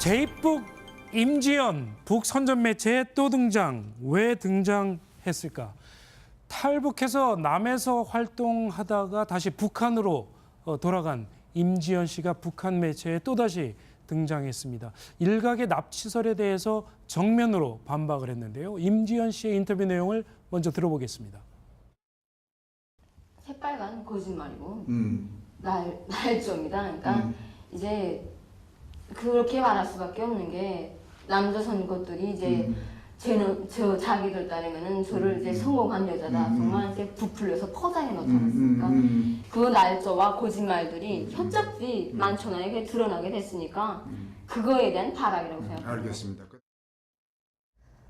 제입북 임지연 북선전 매체에 또 등장. 왜 등장했을까? 탈북해서 남에서 활동하다가 다시 북한으로 돌아간 임지연 씨가 북한 매체에 또다시 등장했습니다. 일각의 납치설에 대해서 정면으로 반박을 했는데요. 임지연 씨의 인터뷰 내용을 먼저 들어보겠습니다. 새빨간 거짓말이고 날조입니다. 그러니까 이제 그렇게 말할 수밖에 없는 게 남조선 것들이 이제 저 자기들 따르면은 저를 이제 성공한 여자다. 정말 이렇게 부풀려서 포장해 놓지 않았습니까? 그 날조와 거짓말들이 협잡지 많잖아요. 드러나게 됐으니까 그거에 대한 발악이라고 생각합니다. 알겠습니다.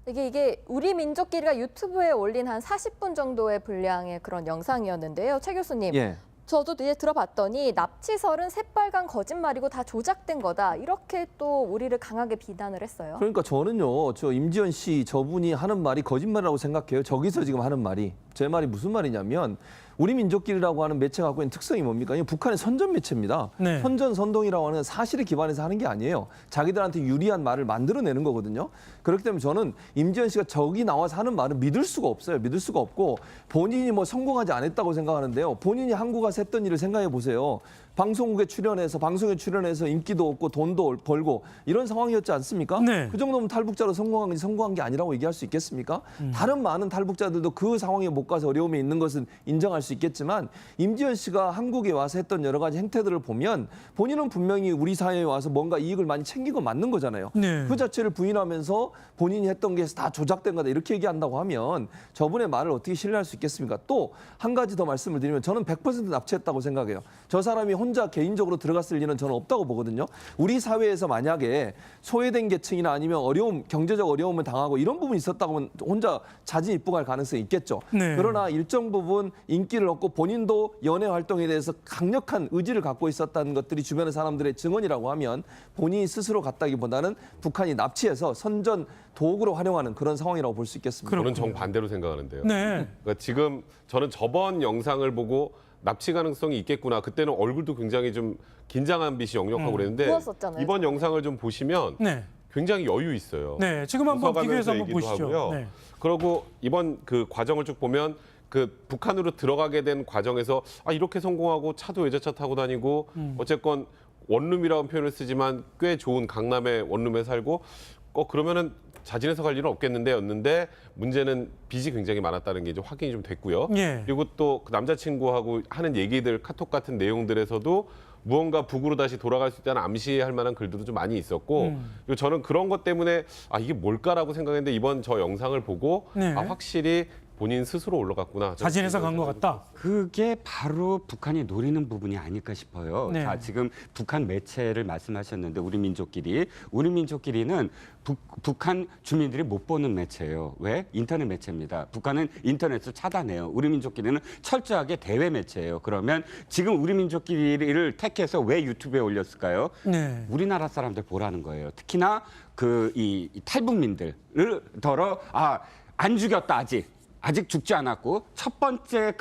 이게 우리 민족끼리가 유튜브에 올린 한 40분 정도의 분량의 그런 영상이었는데요. 최 교수님, 예. 저도 이제 들어봤더니 납치설은 새빨간 거짓말이고 다 조작된 거다. 이렇게 또 우리를 강하게 비난을 했어요. 그러니까 저는요, 저 임지연 씨 저분이 하는 말이 거짓말이라고 생각해요. 저기서 지금 하는 말이. 제 말이 무슨 말이냐면 우리 민족끼리라고 하는 매체가 갖고 있는 특성이 뭡니까? 이게 북한의 선전 매체입니다. 네. 선전, 선동이라고 하는 사실에 기반해서 하는 게 아니에요. 자기들한테 유리한 말을 만들어내는 거거든요. 그렇기 때문에 저는 임지연 씨가 저기 나와서 하는 말은 믿을 수가 없어요. 믿을 수가 없고 본인이 뭐 성공하지 않았다고 생각하는데요. 본인이 한국 가서 했던 일을 생각해 보세요. 방송에 출연해서 인기도 얻고 돈도 벌고 이런 상황이었지 않습니까? 네. 그 정도면 탈북자로 성공한 게 아니라고 얘기할 수 있겠습니까? 다른 많은 탈북자들도 그 상황에 못 가서 어려움에 있는 것은 인정할 수 있겠지만 임지연 씨가 한국에 와서 했던 여러 가지 행태들을 보면 본인은 분명히 우리 사회에 와서 뭔가 이익을 많이 챙긴 건 맞는 거잖아요. 네. 그 자체를 부인하면서 본인이 했던 게 다 조작된 거다 이렇게 얘기한다고 하면 저분의 말을 어떻게 신뢰할 수 있겠습니까? 또 한 가지 더 말씀을 드리면 저는 100% 납치했다고 생각해요. 저 사람이 혼자 개인적으로 들어갔을 리는 저는 없다고 보거든요. 우리 사회에서 만약에 소외된 계층이나 아니면 경제적 어려움을 당하고 이런 부분이 있었다고 하면 혼자 자진 입국할 가능성이 있겠죠. 네. 그러나 일정 부분 인기를 얻고 본인도 연애 활동에 대해서 강력한 의지를 갖고 있었다는 것들이 주변의 사람들의 증언이라고 하면 본인이 스스로 갔다기보다는 북한이 납치해서 선전 도구로 활용하는 그런 상황이라고 볼 수 있겠습니다. 저는 정반대로 생각하는데요. 네. 그러니까 지금 저는 저번 영상을 보고 납치 가능성이 있겠구나. 그때는 얼굴도 굉장히 좀 긴장한 빛이 역력하고 그랬는데 부었었잖아요, 이번 저는. 영상을 좀 보시면 네. 굉장히 여유 있어요. 네. 지금 한번 웃어가면서 비교해서 한번 얘기도 보시죠. 하고요. 네. 그리고 이번 그 과정을 쭉 보면 그 북한으로 들어가게 된 과정에서 이렇게 성공하고 차도 외제차 타고 다니고 어쨌건 원룸이라는 표현을 쓰지만 꽤 좋은 강남의 원룸에 살고 그러면은 자진해서 갈 일은 없겠는데였는데 문제는 빚이 굉장히 많았다는 게 이제 확인이 좀 됐고요. 예. 그리고 또 그 남자친구하고 하는 얘기들 카톡 같은 내용들에서도 무언가 북으로 다시 돌아갈 수 있다는 암시할 만한 글들도 좀 많이 있었고 그리고 저는 그런 것 때문에 이게 뭘까라고 생각했는데 이번 저 영상을 보고 네. 확실히 본인 스스로 올라갔구나. 자진해서 간 것 같다. 그게 바로 북한이 노리는 부분이 아닐까 싶어요. 네. 자, 지금 북한 매체를 말씀하셨는데 우리 민족끼리는 북한 주민들이 못 보는 매체예요. 왜? 인터넷 매체입니다. 북한은 인터넷을 차단해요. 우리 민족끼리는 철저하게 대외 매체예요. 그러면 지금 우리 민족끼리를 택해서 왜 유튜브에 올렸을까요? 네. 우리나라 사람들 보라는 거예요. 특히나 이 탈북민들을 안 죽였다 아직 죽지 않았고 첫 번째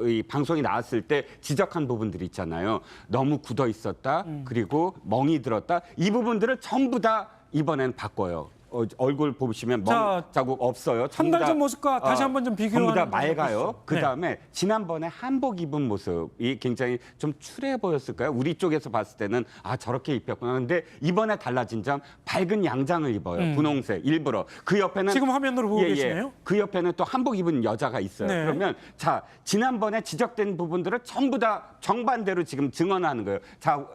이 방송이 나왔을 때 지적한 부분들이 있잖아요. 너무 굳어 있었다. 그리고 멍이 들었다. 이 부분들을 전부 다 이번엔 바꿔요. 얼굴 보시면 멍 자국 없어요. 한 달 전 모습과 다시 한번 좀 비교하는 전부 다 거 맑아요. 보시죠. 그다음에 지난번에 한복 입은 모습이 굉장히 좀 추레해 보였을까요? 우리 쪽에서 봤을 때는 저렇게 입혔구나. 근데 이번에 달라진 점 밝은 양장을 입어요. 분홍색 일부러. 그 옆에는 지금 화면으로 보고 계시네요. 그 옆에는 또 한복 입은 여자가 있어요. 네. 그러면 지난번에 지적된 부분들을 전부 다 정반대로 지금 증언하는 거예요.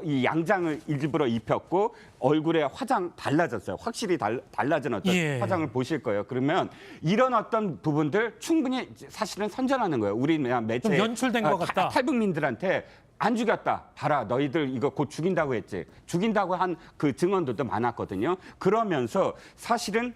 이 양장을 일부러 입혔고 얼굴에 화장 달라졌어요. 확실히 달라진 어떤 화장을 보실 거예요. 그러면 이런 어떤 부분들 충분히 사실은 선전하는 거예요. 우리 매체 좀 연출된 것 같다. 탈북민들한테 안 죽였다. 봐라, 너희들 이거 곧 죽인다고 했지. 죽인다고 한 그 증언들도 많았거든요. 그러면서 사실은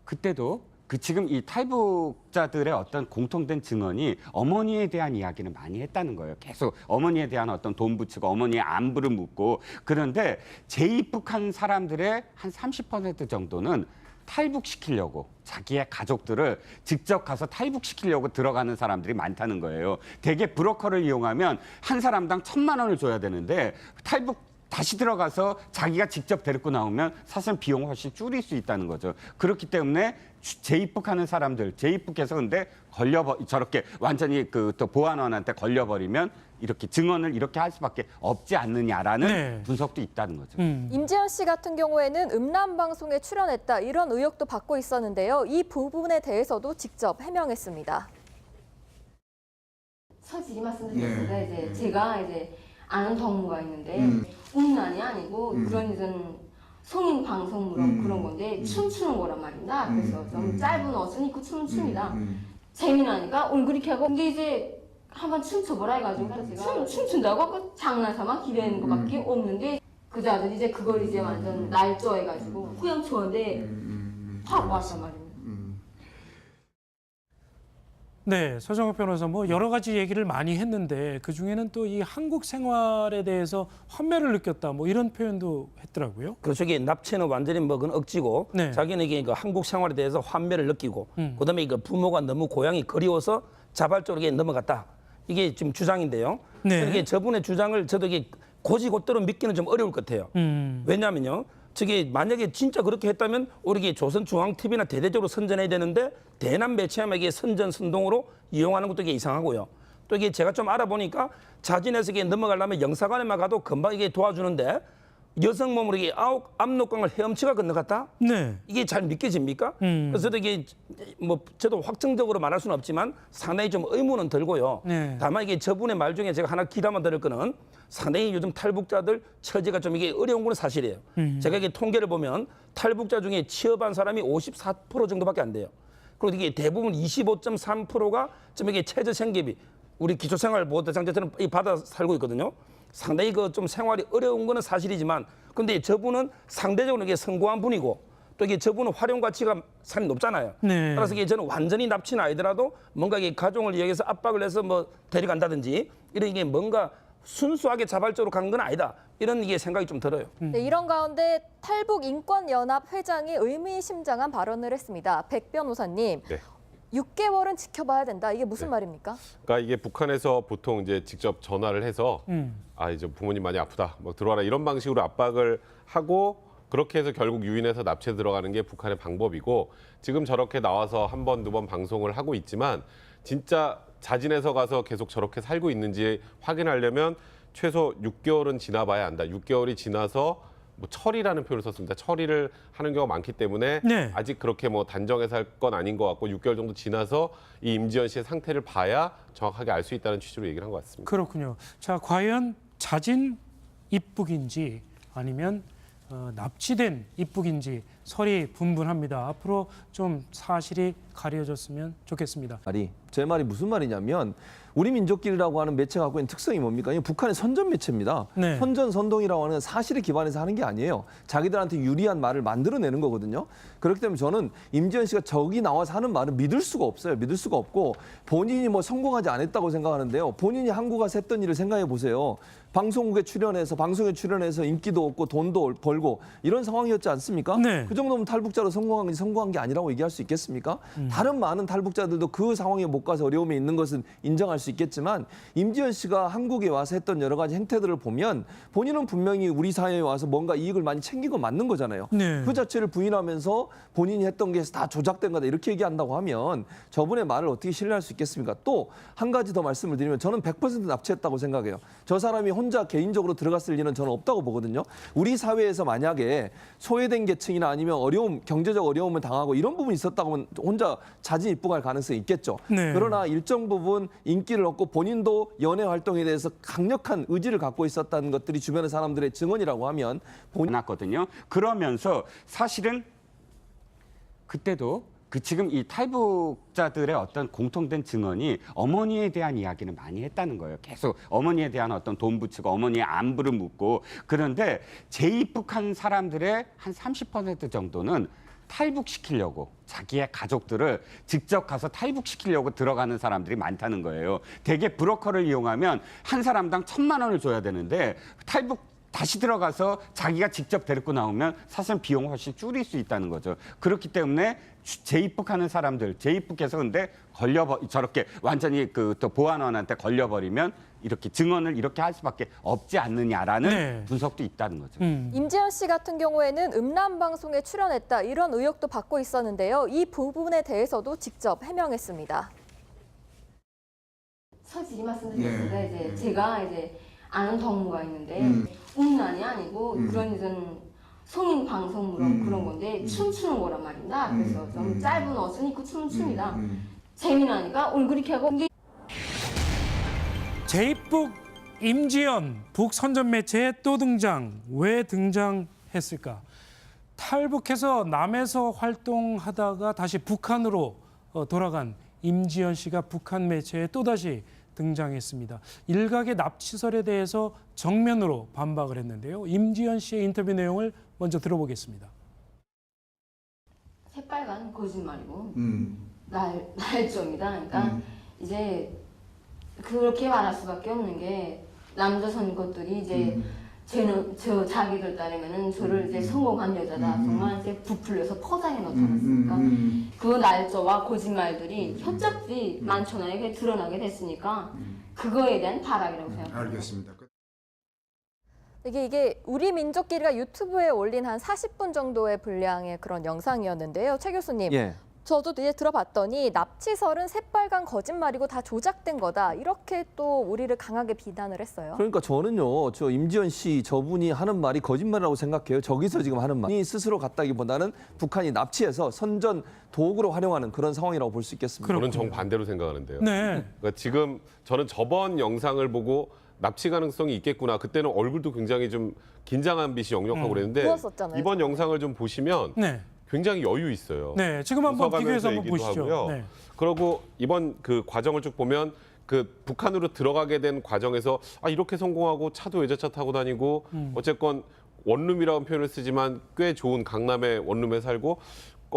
그때도 지금 이 탈북자들의 어떤 공통된 증언이 어머니에 대한 이야기는 많이 했다는 거예요. 계속 어머니에 대한 어떤 돈 붙이고 어머니의 안부를 묻고 그런데 재입국한 사람들의 한 30% 정도는 탈북시키려고 자기의 가족들을 직접 가서 탈북시키려고 들어가는 사람들이 많다는 거예요. 대개 브로커를 이용하면 한 사람당 1,000만 원을 줘야 되는데 탈북 다시 들어가서 자기가 직접 데리고 나오면 사실 비용을 훨씬 줄일 수 있다는 거죠. 그렇기 때문에 재입국하는 사람들, 재입국해서 근데 저렇게 완전히 그 또 보안원한테 걸려버리면 이렇게 증언을 이렇게 할 수밖에 없지 않느냐라는 네. 분석도 있다는 거죠. 임지연 씨 같은 경우에는 음란 방송에 출연했다 이런 의혹도 받고 있었는데요. 이 부분에 대해서도 직접 해명했습니다. 솔직히 말씀드렸습니다. 이제 제가 이제 아는 동무가 있는데 음란이 아니고 그런 이런 성인 방송 그런 건데 춤추는 거란 말입니다. 그래서 좀 짧은 옷은 입고 춤을 춥니다. 재미나니까 얼굴 이렇게 하고 근데 이제 한번 춤춰보라 해가지고 제가 춤춘다고 그 장난삼아 기대는 것밖에 없는데 그자들 이제 그걸 이제 완전 날조해가지고 후렴초인데 확 왔단 말입니다. 네, 서정욱 변호사 뭐 여러 가지 얘기를 많이 했는데 그 중에는 또 이 한국 생활에 대해서 환멸을 느꼈다 뭐 이런 표현도 했더라고요. 그렇죠. 이게 납치는 완전히 뭐 그건 억지고 네. 자기는 이게 그 한국 생활에 대해서 환멸을 느끼고 그다음에 그 부모가 너무 고향이 그리워서 자발적으로 이게 넘어갔다. 이게 지금 주장인데요. 네. 이게 저분의 주장을 저도 이게 곧이곧대로 믿기는 좀 어려울 것 같아요. 왜냐하면요. 저게 만약에 진짜 그렇게 했다면 우리 이게 조선중앙TV나 대대적으로 선전해야 되는데 대남 매체함에게 선전 선동으로 이용하는 것도 이게 이상하고요. 또 이게 제가 좀 알아보니까 자진해서 이게 넘어가려면 영사관에만 가도 금방 이게 도와주는데 여성 몸으로 이게 압록강을 헤엄치가 건너갔다? 네. 이게 잘 믿겨집니까? 그래서 이게 뭐 저도 확정적으로 말할 수는 없지만 상당히 좀 의문은 들고요. 네. 다만 이게 저분의 말 중에 제가 하나 귀담아 들을 거는 상당히 요즘 탈북자들 처지가 좀 이게 어려운 건 사실이에요. 제가 이게 통계를 보면 탈북자 중에 취업한 사람이 54% 정도밖에 안 돼요. 그리고 이게 대부분 25.3%가 좀 이게 최저 생계비 우리 기초생활보호대상자처럼 받아 살고 있거든요. 상당히 그 좀 생활이 어려운 거는 사실이지만 근데 저분은 상대적으로 이게 성공한 분이고 또 이게 저분은 활용 가치가 상당히 높잖아요. 네. 따라서 이게 저는 완전히 납치는 아니더라도 뭔가 이게 가정을 이용해서 압박을 해서 뭐 데려간다든지 이런 이게 뭔가 순수하게 자발적으로 간 건 아니다. 이런 이게 생각이 좀 들어요. 네, 이런 가운데 탈북인권연합 회장이 의미심장한 발언을 했습니다. 백 변호사님, 네. 6개월은 지켜봐야 된다. 이게 무슨 말입니까? 그러니까 이게 북한에서 보통 이제 직접 전화를 해서 아 이제 부모님 많이 아프다, 뭐 들어와라 이런 방식으로 압박을 하고 그렇게 해서 결국 유인해서 납치에 들어가는 게 북한의 방법이고 지금 저렇게 나와서 한 번, 두 번 방송을 하고 있지만 진짜 자진해서 가서 계속 저렇게 살고 있는지 확인하려면 최소 6개월은 지나봐야 한다. 6개월이 지나서 뭐 처리라는 표현을 썼습니다. 처리를 하는 경우가 많기 때문에 네. 아직 그렇게 뭐 단정해서 할 건 아닌 것 같고 6개월 정도 지나서 이 임지연 씨의 상태를 봐야 정확하게 알 수 있다는 취지로 얘기를 한 것 같습니다. 그렇군요. 자, 과연 자진 입국인지 아니면 납치된 입국인지 설이 분분합니다. 앞으로 좀 사실이 가려졌으면 좋겠습니다. 제 말이 무슨 말이냐면 우리 민족끼리라고 하는 매체가 갖고 있는 특성이 뭡니까? 이게 북한의 선전 매체입니다. 네. 선전 선동이라고 하는 사실에 기반해서 하는 게 아니에요. 자기들한테 유리한 말을 만들어내는 거거든요. 그렇기 때문에 저는 임지연 씨가 저기 나와서 하는 말은 믿을 수가 없어요. 믿을 수가 없고 본인이 뭐 성공하지 않았다고 생각하는데요. 본인이 한국 와서 했던 일을 생각해 보세요. 방송에 출연해서 인기도 얻고 돈도 벌고 이런 상황이었지 않습니까? 네. 그 정도면 탈북자로 성공한 게 아니라고 얘기할 수 있겠습니까? 다른 많은 탈북자들도 그 상황에 못 가서 어려움이 있는 것은 인정할 수 있겠지만 임지연 씨가 한국에 와서 했던 여러 가지 행태들을 보면 본인은 분명히 우리 사회에 와서 뭔가 이익을 많이 챙긴 건 맞는 거잖아요. 네. 그 자체를 부인하면서 본인이 했던 게 다 조작된 거다 이렇게 얘기한다고 하면 저분의 말을 어떻게 신뢰할 수 있겠습니까? 또 한 가지 더 말씀을 드리면 저는 100% 납치했다고 생각해요. 저 사람이 혼자 개인적으로 들어갔을 리는 저는 없다고 보거든요. 우리 사회에서 만약에 소외된 계층이나 아니면 경제적 어려움을 당하고 이런 부분이 있었다고 하면 혼자 자진 입국할 가능성이 있겠죠. 네. 그러나 일정 부분 인기를 얻고 본인도 연애 활동에 대해서 강력한 의지를 갖고 있었다는 것들이 주변의 사람들의 증언이라고 하면 많았거든요. 그러면서 사실은 그때도 지금 이 탈북자들의 어떤 공통된 증언이 어머니에 대한 이야기를 많이 했다는 거예요. 계속 어머니에 대한 어떤 돈 붙이고 어머니의 안부를 묻고 그런데 재입국한 사람들의 한 30% 정도는 탈북시키려고 자기의 가족들을 직접 가서 탈북시키려고 들어가는 사람들이 많다는 거예요. 대개 브로커를 이용하면 한 사람당 1,000만 원을 줘야 되는데 다시 들어가서 자기가 직접 데리고 나오면 사실 비용을 훨씬 줄일 수 있다는 거죠. 그렇기 때문에 재입국하는 사람들, 재입국해서 근데 저렇게 완전히 그 또 보안원한테 걸려버리면 이렇게 증언을 이렇게 할 수밖에 없지 않느냐라는 네. 분석도 있다는 거죠. 임지연 씨 같은 경우에는 음란 방송에 출연했다 이런 의혹도 받고 있었는데요. 이 부분에 대해서도 직접 해명했습니다. 솔직히 말씀드렸는데 이제 제가 이제 아는 동무가 있는데 음란이 아니고 그런 이런 성인 방송 그런 건데 춤추는 거란 말입니다. 그래서 좀 짧은 옷은 입고 춤춥니다. 재미나니까 얼굴이 켜고 이게 제입북 임지연 북 선전 매체에 또 등장. 왜 등장했을까? 탈북해서 남에서 활동하다가 다시 북한으로 돌아간 임지연 씨가 북한 매체에 또다시 등장했습니다. 일각의 납치설에 대해서 정면으로 반박을 했는데요. 임지연 씨의 인터뷰 내용을 먼저 들어보겠습니다. 새빨간 거짓말이고 날점이다. 그러니까 이제 그렇게 말할 수밖에 없는 게 남조선 것들이 이제 저 자기들 따르면은 저를 이제 성공한 여자다. 정말 이제 부풀려서 포장해 놓지 않았습니까? 그 날짜와 거짓말들이 협잡지 많잖아요. 그게 드러나게 됐으니까 그거에 대한 발악이라고 생각합니다. 알겠습니다. 이게 우리 민족끼리가 유튜브에 올린 한 40분 정도의 분량의 그런 영상이었는데요. 최 교수님. 예. 저도 이제 들어봤더니 납치설은 새빨간 거짓말이고 다 조작된 거다. 이렇게 또 우리를 강하게 비난을 했어요. 그러니까 저는요, 저 임지연 씨 저분이 하는 말이 거짓말이라고 생각해요. 저기서 지금 하는 말이 스스로 갔다기보다는 북한이 납치해서 선전 도구로 활용하는 그런 상황이라고 볼 수 있겠습니다. 저는 정반대로 생각하는데요. 네. 그러니까 지금 저는 저번 영상을 보고 납치 가능성이 있겠구나. 그때는 얼굴도 굉장히 좀 긴장한 빛이 역력하고 그랬는데 부었었잖아요, 이번 정말. 영상을 좀 보시면 네. 굉장히 여유 있어요. 네. 지금 한번 웃어가면서 비교해서 한번 얘기도 보시죠. 하고요. 네. 그리고 이번 그 과정을 쭉 보면 그 북한으로 들어가게 된 과정에서 이렇게 성공하고 차도 외제차 타고 다니고 어쨌건 원룸이라는 표현을 쓰지만 꽤 좋은 강남의 원룸에 살고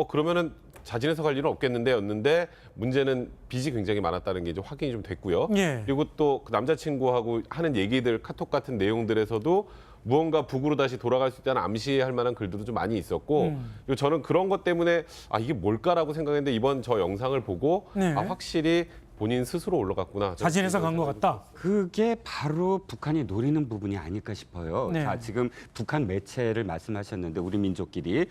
그러면은 자진해서 갈 일은 없겠는데였는데 문제는 빚이 굉장히 많았다는 게 이제 확인이 좀 됐고요. 예. 그리고 또 그 남자친구하고 하는 얘기들 카톡 같은 내용들에서도 무언가 북으로 다시 돌아갈 수 있다는 암시할 만한 글들도 좀 많이 있었고 그리고 저는 그런 것 때문에 이게 뭘까라고 생각했는데 이번 저 영상을 보고 네. 확실히 본인 스스로 올라갔구나. 자진해서 간 것 같다. 그게 바로 북한이 노리는 부분이 아닐까 싶어요. 네. 자, 지금 북한 매체를 말씀하셨는데 우리 민족끼리는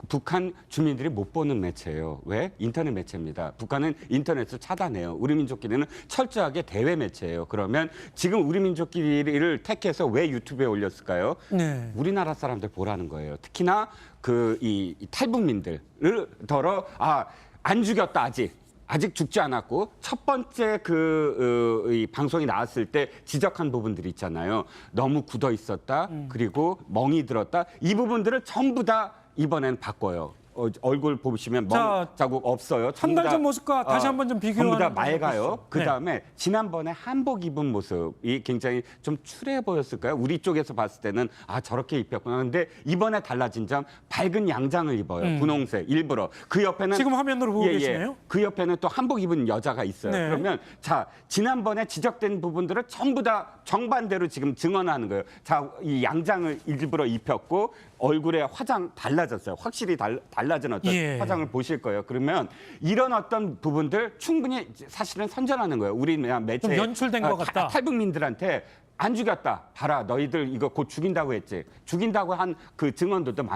북한 주민들이 못 보는 매체예요. 왜? 인터넷 매체입니다. 북한은 인터넷을 차단해요. 우리 민족끼리는 철저하게 대외 매체예요. 그러면 지금 우리 민족끼리를 택해서 왜 유튜브에 올렸을까요? 네. 우리나라 사람들 보라는 거예요. 특히나 이 탈북민들을 더러 안 죽였다 아직 죽지 않았고 첫 번째 이 방송이 나왔을 때 지적한 부분들이 있잖아요. 너무 굳어 있었다. 그리고 멍이 들었다. 이 부분들을 전부 다 이번엔 바꿔요. 얼굴 보시면 멍 자국 없어요. 한 달 전 모습과 다시 한번 좀 비교하는 전부 다 거 보시죠. 맑아요. 네. 그다음에 지난번에 한복 입은 모습이 굉장히 좀 추레해 보였을까요? 우리 쪽에서 봤을 때는 저렇게 입혔구나. 근데 이번에 달라진 점 밝은 양장을 입어요. 분홍색 일부러. 그 옆에는 지금 화면으로 보고 계시네요. 그 옆에는 또 한복 입은 여자가 있어요. 네. 그러면 지난번에 지적된 부분들을 전부 다 정반대로 지금 증언하는 거예요. 이 양장을 일부러 입혔고 얼굴에 화장 달라졌어요. 확실히 달라진 어떤 화장을 보실 거예요. 그러면 이런 어떤 부분들 충분히 사실은 선전하는 거예요. 우리 매체 좀 연출된 것 같다. 탈북민들한테 안 죽였다. 봐라, 너희들 이거 곧 죽인다고 했지. 죽인다고 한 그 증언들도